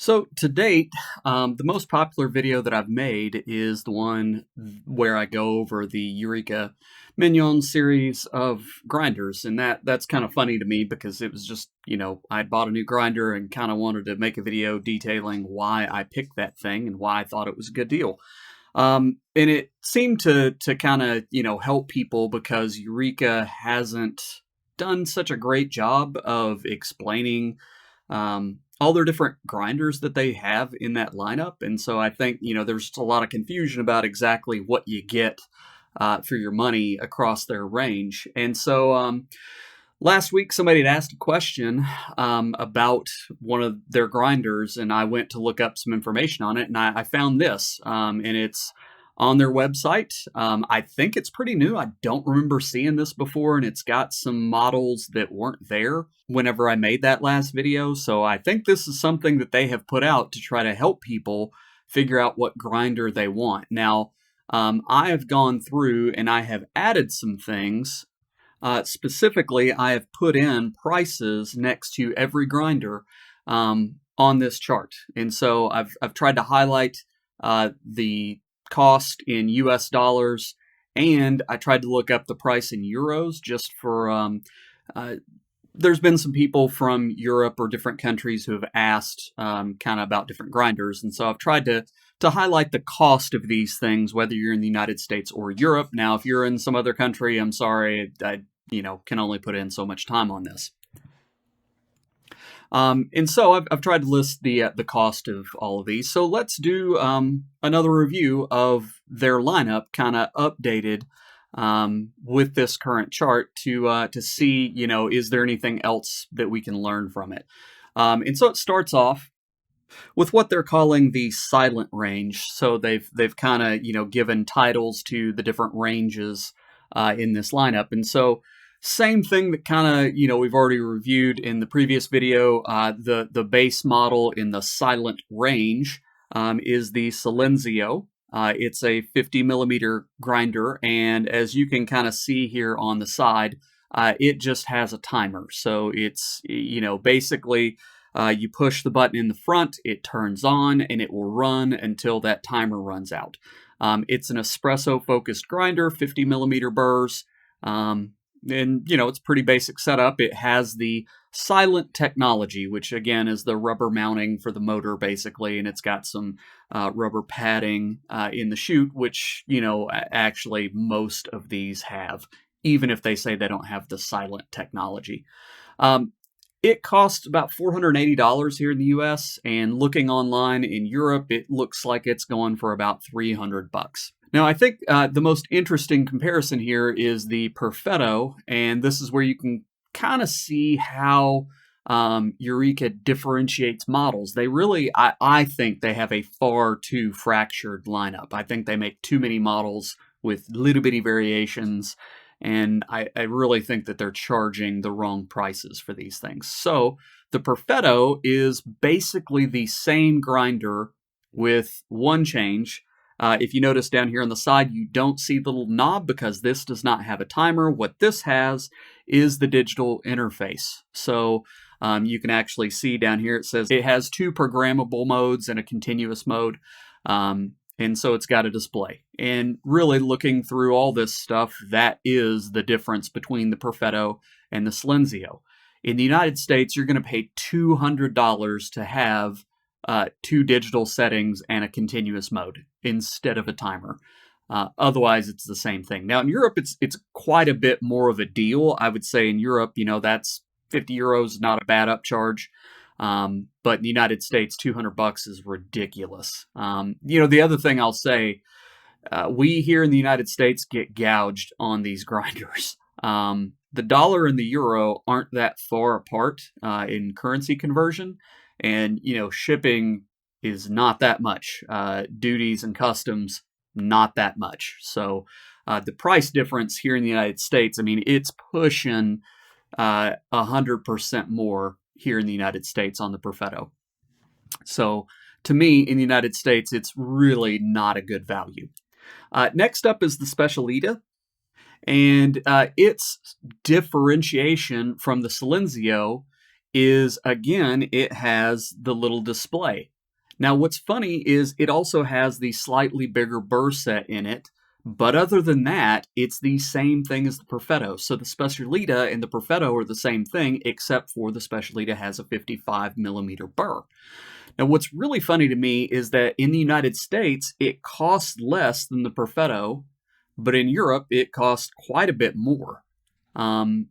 So to date, the most popular video that I've made is the one where I go over the Eureka Mignon series of grinders, and that's kind of funny to me because it was just I bought a new grinder and kind of wanted to make a video detailing why I picked that thing and why I thought it was a good deal. And it seemed to kind of help people because Eureka hasn't done such a great job of explaining all their different grinders that they have in that lineup. And so I think, there's a lot of confusion about exactly what you get for your money across their range. And so last week, somebody had asked a question about one of their grinders, and I went to look up some information on it, and I found this, and it's on their website. I think it's pretty new. I don't remember seeing this before, and it's got some models that weren't there whenever I made that last video. So I think this is something that they have put out to try to help people figure out what grinder they want. Now, I have gone through and I have added some things. Specifically, I have put in prices next to every grinder on this chart. And so I've tried to highlight the cost in US dollars, and I tried to look up the price in euros just for there's been some people from Europe or different countries who have asked kind of about different grinders, and so I've tried to highlight the cost of these things, whether you're in the United States or Europe. Now, if you're in some other country, I'm sorry, I can only put in so much time on this. And so I've tried to list the cost of all of these. So let's do another review of their lineup, kind of updated with this current chart to see, is there anything else that we can learn from it? And so it starts off with what they're calling the silent range. So they've kind of given titles to the different ranges in this lineup, and so. Same thing that kind of, we've already reviewed in the previous video. The base model in the silent range is the Silenzio. It's a 50 millimeter grinder, and as you can kind of see here on the side, it just has a timer. So it's, basically you push the button in the front, it turns on, and it will run until that timer runs out. It's an espresso focused grinder, 50 millimeter burrs. And, it's pretty basic setup. It has the silent technology, which again is the rubber mounting for the motor basically. And it's got some rubber padding in the chute, which, actually most of these have, even if they say they don't have the silent technology. It costs about $480 here in the US, and looking online in Europe, it looks like it's going for about $300. Now, I think the most interesting comparison here is the Perfetto, and this is where you can kind of see how Eureka differentiates models. They really, I think they have a far too fractured lineup. I think they make too many models with little bitty variations, and I really think that they're charging the wrong prices for these things. So the Perfetto is basically the same grinder with one change. If you notice down here on the side, you don't see the little knob because this does not have a timer. What this has is the digital interface. So you can actually see down here, it says it has two programmable modes and a continuous mode. And so it's got a display. And really looking through all this stuff, that is the difference between the Perfetto and the Silenzio. In the United States, you're going to pay $200 to have two digital settings and a continuous mode instead of a timer. Otherwise, it's the same thing. Now, in Europe, it's quite a bit more of a deal. I would say in Europe, that's 50 euros, not a bad upcharge. But in the United States, $200 is ridiculous. The other thing I'll say, we here in the United States get gouged on these grinders. The dollar and the euro aren't that far apart in currency conversion. And, shipping is not that much. Duties and customs, not that much. So the price difference here in the United States, it's pushing 100% more here in the United States on the Perfetto. So to me, in the United States, it's really not a good value. Next up is the Specialita. And its differentiation from the Silenzio is, again, it has the little display. Now, what's funny is it also has the slightly bigger burr set in it, but other than that, it's the same thing as the Perfetto. So the Specialita and the Perfetto are the same thing, except for the Specialita has a 55 millimeter burr. Now, what's really funny to me is that in the United States, it costs less than the Perfetto, but in Europe, it costs quite a bit more.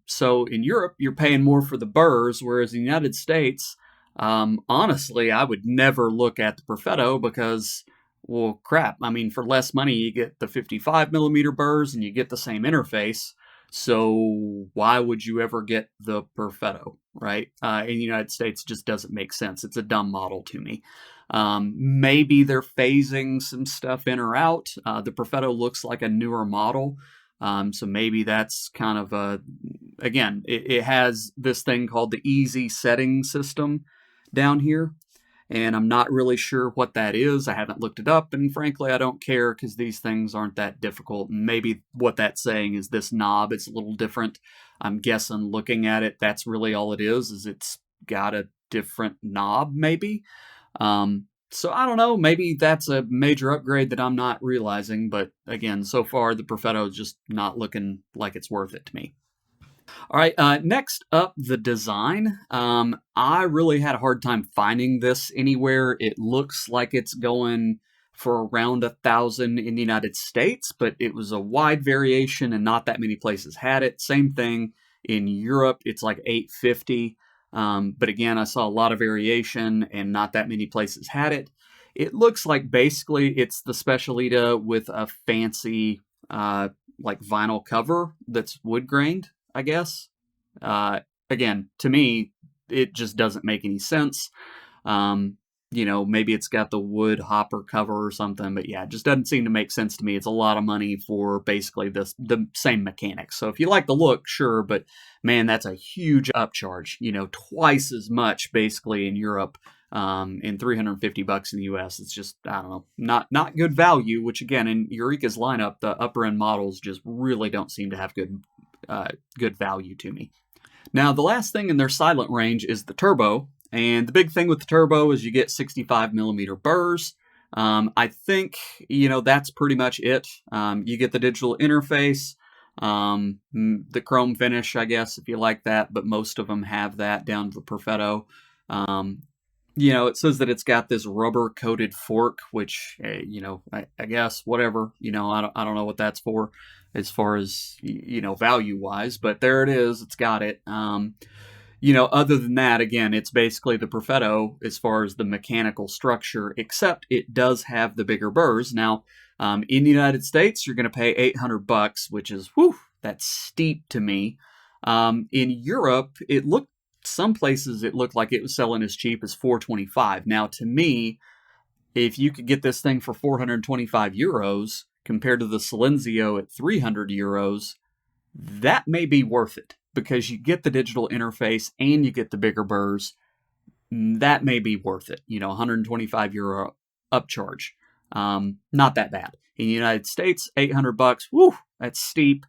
So in Europe, you're paying more for the burrs, whereas in the United States, honestly, I would never look at the Perfetto because, well, crap. I mean, for less money, you get the 55 millimeter burrs and you get the same interface. So why would you ever get the Perfetto, right? In the United States, it just doesn't make sense. It's a dumb model to me. Maybe they're phasing some stuff in or out. The Perfetto looks like a newer model. So maybe that's kind of again, it has this thing called the easy setting system down here. And I'm not really sure what that is. I haven't looked it up, and frankly, I don't care because these things aren't that difficult. And maybe what that's saying is this knob, it's a little different. I'm guessing looking at it, that's really all it is it's got a different knob, maybe. So I don't know, maybe that's a major upgrade that I'm not realizing, but again, so far the Perfetto is just not looking like it's worth it to me. All right, next up, the design. I really had a hard time finding this anywhere. It looks like it's going for around 1,000 in the United States, but it was a wide variation and not that many places had it. Same thing in Europe, it's like 850. But again, I saw a lot of variation and not that many places had it. It looks like basically it's the Specialita with a fancy like vinyl cover that's wood grained, I guess. Again, to me, it just doesn't make any sense. Maybe it's got the wood hopper cover or something, but yeah, it just doesn't seem to make sense to me. It's a lot of money for basically the same mechanics. So if you like the look, sure, but man, that's a huge upcharge. Twice as much basically in Europe, and $350 in the US. It's just, I don't know, not good value. Which again, in Eureka's lineup, the upper end models just really don't seem to have good value to me. Now, the last thing in their silent range is the turbo. And the big thing with the turbo is you get 65 millimeter burrs. I think, that's pretty much it. You get the digital interface, the chrome finish, I guess, if you like that, but most of them have that down to the Perfetto. It says that it's got this rubber coated fork, which, I guess, whatever, I don't know what that's for as far as, value wise, but there it is. It's got it. Other than that, again, it's basically the Perfetto as far as the mechanical structure, except it does have the bigger burrs. Now, in the United States, you're going to pay $800, which is, that's steep to me. In Europe, some places it looked like it was selling as cheap as $425. Now, to me, if you could get this thing for 425 euros compared to the Silenzio at 300 euros, that may be worth it because you get the digital interface and you get the bigger burrs. That may be worth it. 125 euro upcharge. Not that bad. In the United States, $800, that's steep.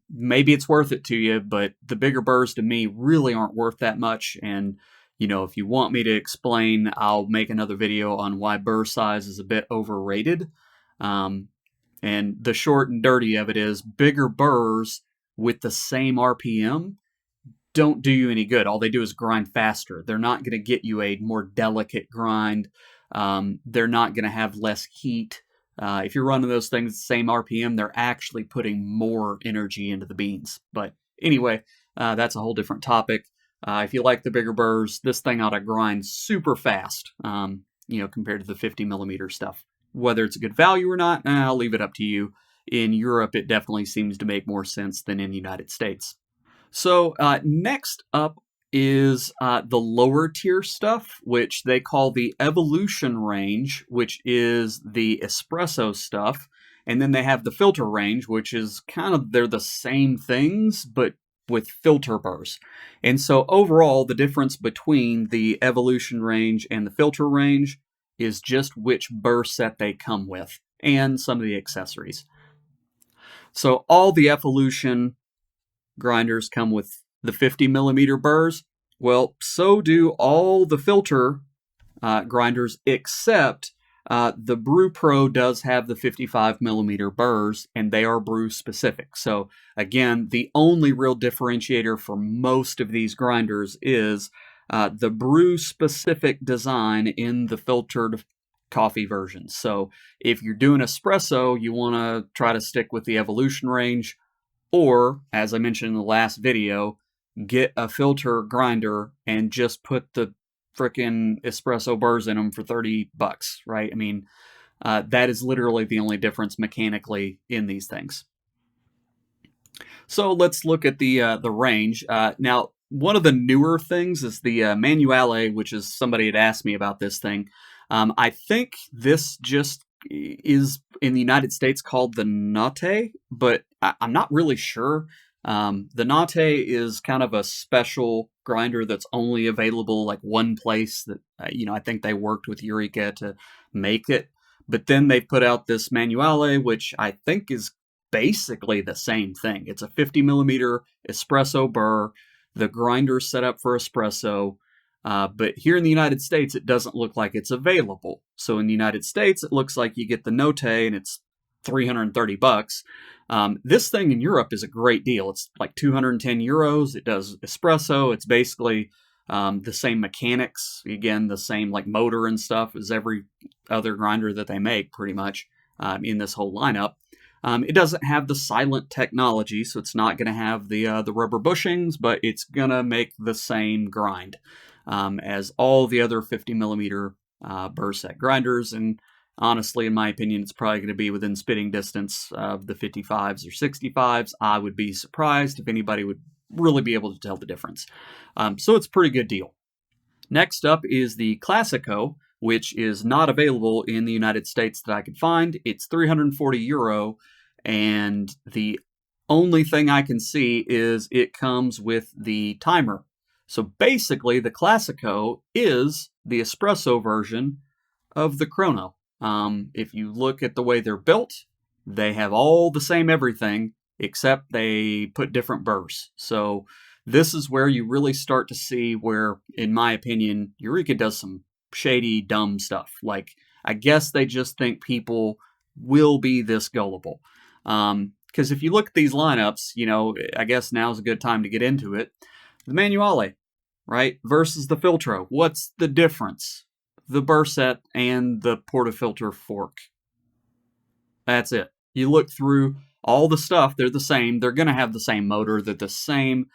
Maybe it's worth it to you, but the bigger burrs to me really aren't worth that much. And, if you want me to explain, I'll make another video on why burr size is a bit overrated. And the short and dirty of it is bigger burrs with the same RPM don't do you any good. All they do is grind faster. They're not going to get you a more delicate grind. They're not going to have less heat. If you're running those things at the same RPM, they're actually putting more energy into the beans. But anyway, that's a whole different topic. If you like the bigger burrs, this thing ought to grind super fast, compared to the 50 millimeter stuff. Whether it's a good value or not, I'll leave it up to you. In Europe, it definitely seems to make more sense than in the United States. So next up is the lower tier stuff, which they call the Evolution range, which is the espresso stuff. And then they have the filter range, which is they're the same things, but with filter burrs. And so overall, the difference between the Evolution range and the filter range is just which burr set they come with and some of the accessories. So all the Evolution grinders come with the 50 millimeter burrs. Well, so do all the filter grinders, except the Brew Pro does have the 55 millimeter burrs, and they are brew specific. So again, the only real differentiator for most of these grinders is the brew specific design in the filtered coffee versions. So if you're doing espresso, you want to try to stick with the Evolution range, or as I mentioned in the last video, get a filter grinder and just put the frickin' espresso burrs in them for $30, right? I mean, that is literally the only difference mechanically in these things. So let's look at the range. Now, one of the newer things is the Manuale, which is somebody had asked me about this thing. I think this just is in the United States called the Notte, but I'm not really sure. The Notte is kind of a special grinder that's only available like one place that, I think they worked with Eureka to make it. But then they put out this Manuale, which I think is basically the same thing. It's a 50 millimeter espresso burr. The grinder's set up for espresso. But here in the United States, it doesn't look like it's available. So in the United States, it looks like you get the Notte and it's $330. This thing in Europe is a great deal. It's like 210 euros. It does espresso. It's basically the same mechanics. Again, the same like motor and stuff as every other grinder that they make pretty much in this whole lineup. It doesn't have the silent technology, so it's not going to have the rubber bushings, but it's going to make the same grind as all the other 50 millimeter burr set grinders. And honestly, in my opinion, it's probably going to be within spitting distance of the 55s or 65s. I would be surprised if anybody would really be able to tell the difference. So it's a pretty good deal. Next up is the Classico, which is not available in the United States that I could find. It's 340 euro, and the only thing I can see is it comes with the timer. So basically, the Classico is the espresso version of the Chrono. If you look at the way they're built, they have all the same everything, except they put different burrs. So this is where you really start to see where, in my opinion, Eureka does some shady, dumb stuff. Like, I guess they just think people will be this gullible. Because if you look at these lineups, I guess now's a good time to get into it. The Manuale, right, versus the Filtro. What's the difference? The burr set and the portafilter fork. That's it. You look through all the stuff, they're the same. They're going to have the same motor. They're the same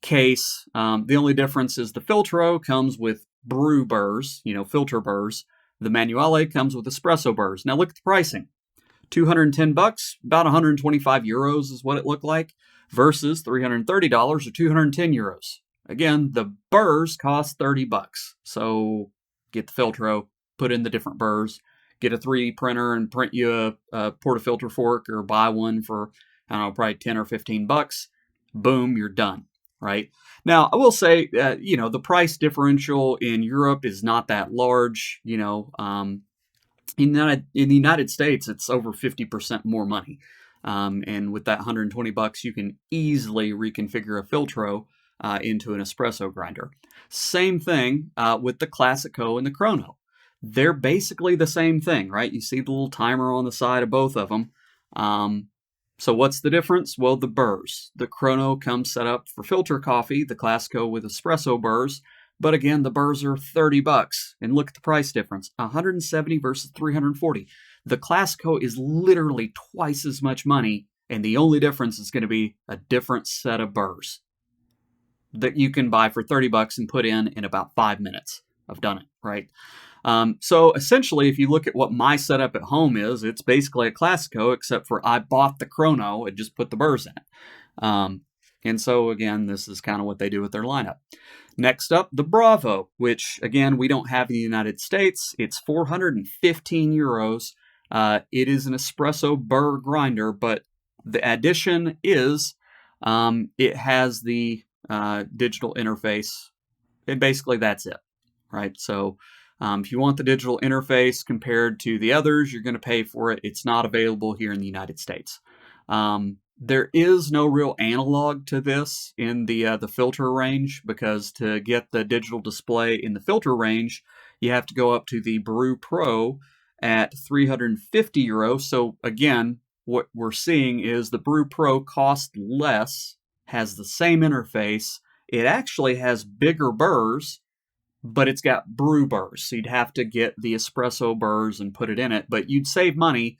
case. The only difference is the Filtro comes with brew burrs, filter burrs. The Manuale comes with espresso burrs. Now look at the pricing. $210, about 125 euros is what it looked like, versus $330 or 210 euros. Again, the burrs cost $30. So get the Filtro, put in the different burrs, get a 3D printer and print you a portafilter fork, or buy one for, probably 10 or 15 bucks. Boom, you're done, right? Now, I will say, the price differential in Europe is not that large. In the United States, it's over 50% more money. And with that 120 bucks, you can easily reconfigure a Filtro into an espresso grinder. Same thing with the Classico and the Chrono. They're basically the same thing, right? You see the little timer on the side of both of them. So what's the difference? Well, the burrs. The Chrono comes set up for filter coffee, the Classico with espresso burrs. But again, the burrs are $30. And look at the price difference, 170 versus 340. The Classico is literally twice as much money, and the only difference is going to be a different set of burrs that you can buy for $30 and put in about 5 minutes. I've done it, right? So essentially, if you look at what my setup at home is, it's basically a Classico, except for I bought the Chrono and just put the burrs in it. And so again, this is kind of what they do with their lineup. Next up, the Bravo, which again, we don't have in the United States. It's 415 euros. It is an espresso burr grinder, but the addition is it has the digital interface, and basically that's it, right? So if you want the digital interface compared to the others, you're going to pay for it. It's not available here in the United States. There is no real analog to this in the filter range, because to get the digital display in the filter range, you have to go up to the Brew Pro at 350 euros. So again, what we're seeing is the Brew Pro costs less, has the same interface. It actually has bigger burrs, but it's got brew burrs. So you'd have to get the espresso burrs and put it in it, but you'd save money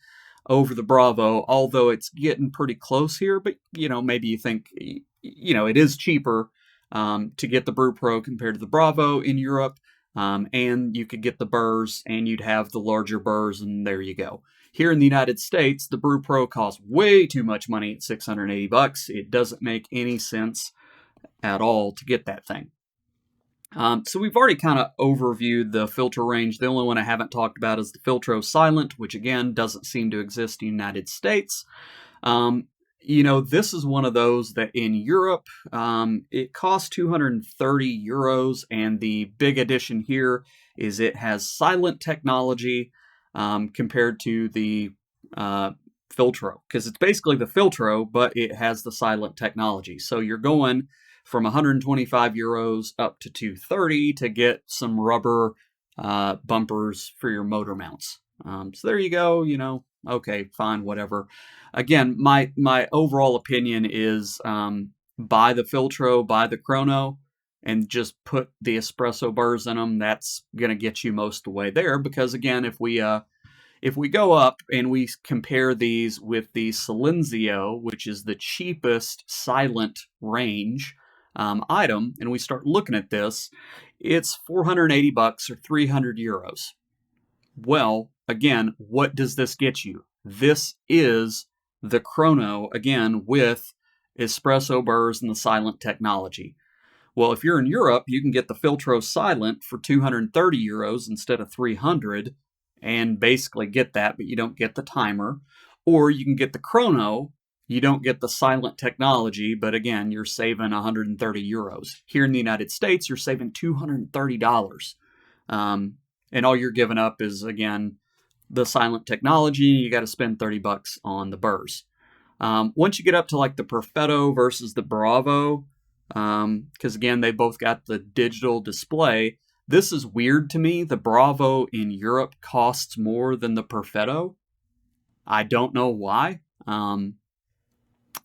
over the Bravo, although it's getting pretty close here. But, maybe you think, it is cheaper to get the Brew Pro compared to the Bravo in Europe. And you could get the burrs and you'd have the larger burrs, and there you go. Here in the United States, the Brew Pro costs way too much money at $680. It doesn't make any sense at all to get that thing. So we've already kind of overviewed the filter range. The only one I haven't talked about is the Filtro Silent, which again doesn't seem to exist in the United States. This is one of those that in Europe, it costs 230 euros, and the big addition here is it has silent technology compared to the Filtro, because it's basically the Filtro, but it has the silent technology. So you're going from 125 euros up to 230 to get some rubber bumpers for your motor mounts. So there you go. Okay, fine, whatever. Again, my overall opinion is buy the Filtro, buy the Chrono, and just put the espresso burrs in them. That's going to get you most of the way there, because again, if we go up and we compare these with the Silenzio, which is the cheapest silent range item, and we start looking at this, it's 480 bucks or 300 euros. Well, again, what does this get you? This is the Chrono, again, with espresso burrs and the silent technology. Well, if you're in Europe, you can get the Filtro Silent for 230 euros instead of 300, and basically get that, but you don't get the timer. Or you can get the Chrono. You don't get the silent technology, but again, you're saving 130 euros. Here in the United States, you're saving $230. And all you're giving up is, again, the silent technology. You got to spend 30 bucks on the burrs. Once you get up to like the Perfetto versus the Bravo, because again, they both got the digital display. This is weird to me. The Bravo in Europe costs more than the Perfetto. I don't know why.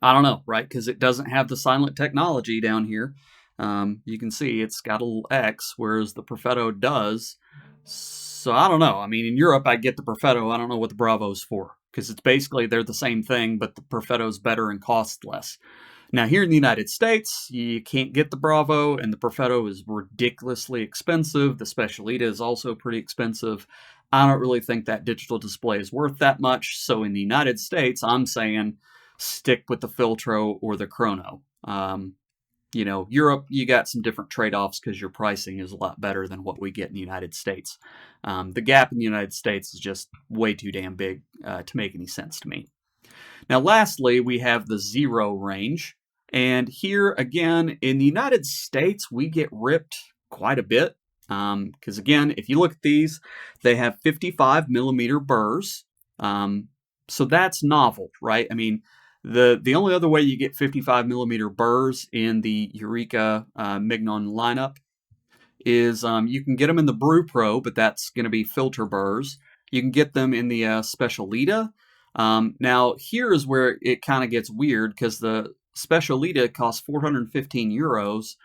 I don't know, right? Because it doesn't have the silent technology down here. You can see it's got a little X, whereas the Perfetto does. So I don't know. I mean, in Europe, I get the Perfetto. I don't know what the Bravo's for, because it's basically they're the same thing, but the Perfetto's better and costs less. Now, here in the United States, you can't get the Bravo, and the Perfetto is ridiculously expensive. The Specialita is also pretty expensive. I don't really think that digital display is worth that much. So in the United States, I'm saying stick with the Filtro or the Chrono. Europe, you got some different trade-offs because your pricing is a lot better than what we get in the United States. The gap in the United States is just way too damn big to make any sense to me. Now, lastly, we have the Zero range. And here, again, in the United States, we get ripped quite a bit. Because, again, if you look at these, they have 55 millimeter burrs. So that's novel, right? I mean, the only other way you get 55 millimeter burrs in the Eureka Mignon lineup is you can get them in the Brew Pro, but that's going to be filter burrs. You can get them in the Specialita. Now, here is where it kind of gets weird, because the Specialita costs 415 euros.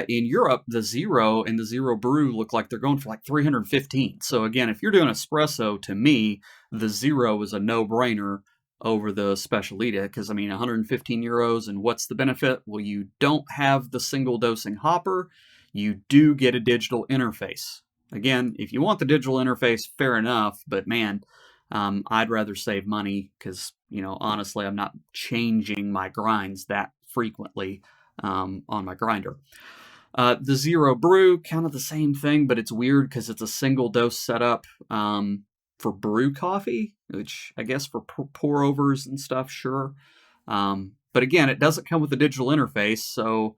In Europe, the Zero and the Zero Brew look like they're going for like 315. So again, if you're doing espresso, to me, the Zero is a no-brainer over the Specialita, because I mean, 115 euros, and what's the benefit? Well, you don't have the single dosing hopper. You do get a digital interface. Again, if you want the digital interface, fair enough, but man, I'd rather save money, because, honestly, I'm not changing my grinds that frequently on my grinder. The Zero Brew, kind of the same thing, but it's weird because it's a single dose setup for brew coffee, which I guess for pour overs and stuff, sure. But again, it doesn't come with a digital interface, so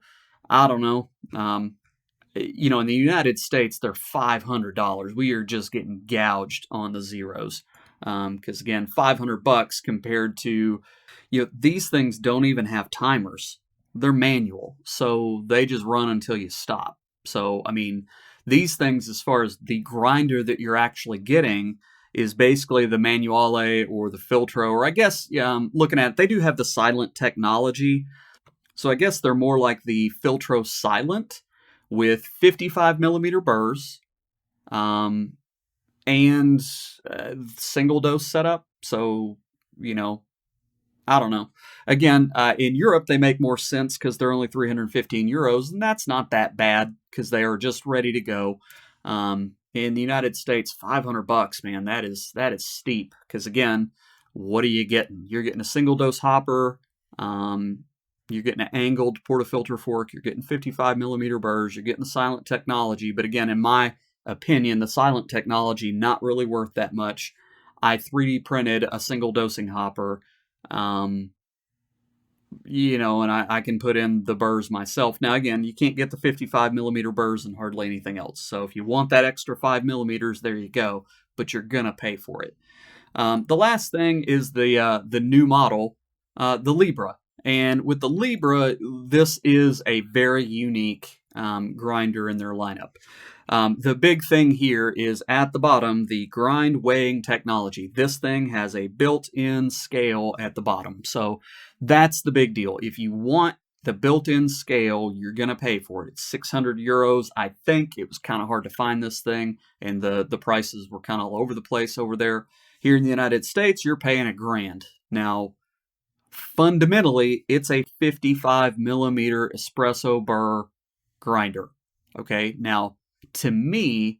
I don't know. In the United States, they're $500. We are just getting gouged on the Zeros. Because again, $500 compared to, these things don't even have timers. They're manual, so they just run until you stop. So, I mean, these things, as far as the grinder that you're actually getting, is basically the Manuale or the Filtro, or I guess, looking at it, they do have the silent technology. So I guess they're more like the Filtro Silent with 55 millimeter burrs, um, and single dose setup. So, you know, I don't know. Again, in Europe, they make more sense because they're only 315 euros, and that's not that bad because they are just ready to go. In the United States, 500 bucks, man, that is steep. Because again, what are you getting? You're getting a single dose hopper. You're getting an angled portafilter fork. You're getting 55 millimeter burrs. You're getting the silent technology. But again, in my opinion, the silent technology not really worth that much. I 3D printed a single dosing hopper. And I can put in the burrs myself. Now, again, you can't get the 55 millimeter burrs and hardly anything else. So if you want that extra 5 millimeters, there you go. But you're going to pay for it. The last thing is the new model, the Libra. And with the Libra, this is a very unique grinder in their lineup. The big thing here is at the bottom, the grind weighing technology. This thing has a built-in scale at the bottom. So that's the big deal. If you want the built-in scale, you're going to pay for it. It's 600 euros. I think it was kind of hard to find this thing, and the prices were kind of all over the place over there. Here in the United States, you're paying $1,000. Now, fundamentally, it's a 55 millimeter espresso burr grinder. Okay, now to me,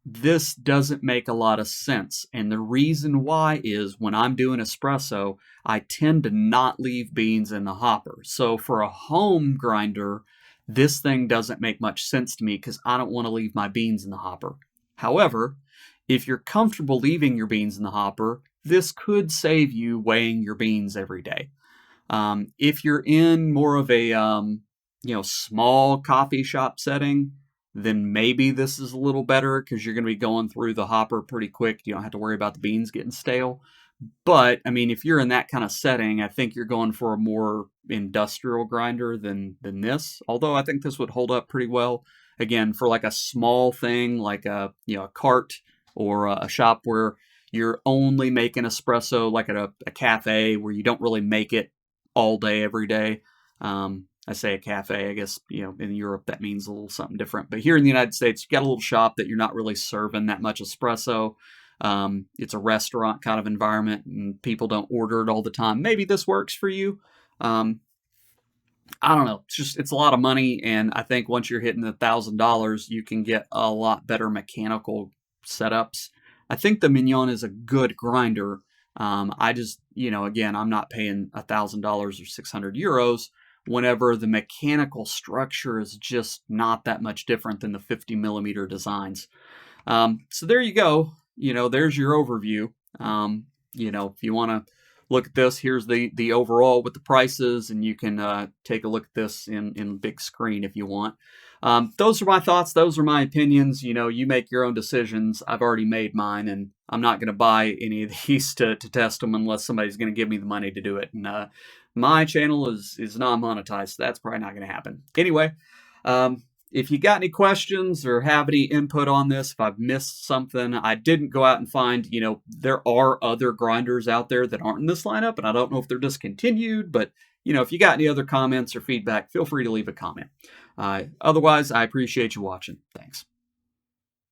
this doesn't make a lot of sense. And the reason why is when I'm doing espresso, I tend to not leave beans in the hopper. So for a home grinder, this thing doesn't make much sense to me because I don't want to leave my beans in the hopper. However, if you're comfortable leaving your beans in the hopper, this could save you weighing your beans every day. If you're in more of a small coffee shop setting, then maybe this is a little better because you're going to be going through the hopper pretty quick. You don't have to worry about the beans getting stale. But, I mean, if you're in that kind of setting, I think you're going for a more industrial grinder than this. Although I think this would hold up pretty well. Again, for like a small thing, like a cart or a shop where you're only making espresso, like at a cafe where you don't really make it all day, every day. I say a cafe, I guess, in Europe that means a little something different. But here in the United States, you got a little shop that you're not really serving that much espresso. It's a restaurant kind of environment and people don't order it all the time. Maybe this works for you. I don't know. It's a lot of money. And I think once you're hitting $1,000, you can get a lot better mechanical setups. I think the Mignon is a good grinder. I just, again, I'm not paying $1,000 or 600 euros whenever the mechanical structure is just not that much different than the 50 millimeter designs. So there you go. There's your overview. If you want to look at this, here's the overall with the prices, and you can take a look at this in big screen if you want. Those are my thoughts. Those are my opinions. You make your own decisions. I've already made mine, and I'm not going to buy any of these to test them unless somebody's going to give me the money to do it. And my channel is non-monetized, so that's probably not going to happen. Anyway, if you got any questions or have any input on this, if I've missed something, I didn't go out and find, there are other grinders out there that aren't in this lineup, and I don't know if they're discontinued, but, if you got any other comments or feedback, feel free to leave a comment. Otherwise, I appreciate you watching. Thanks.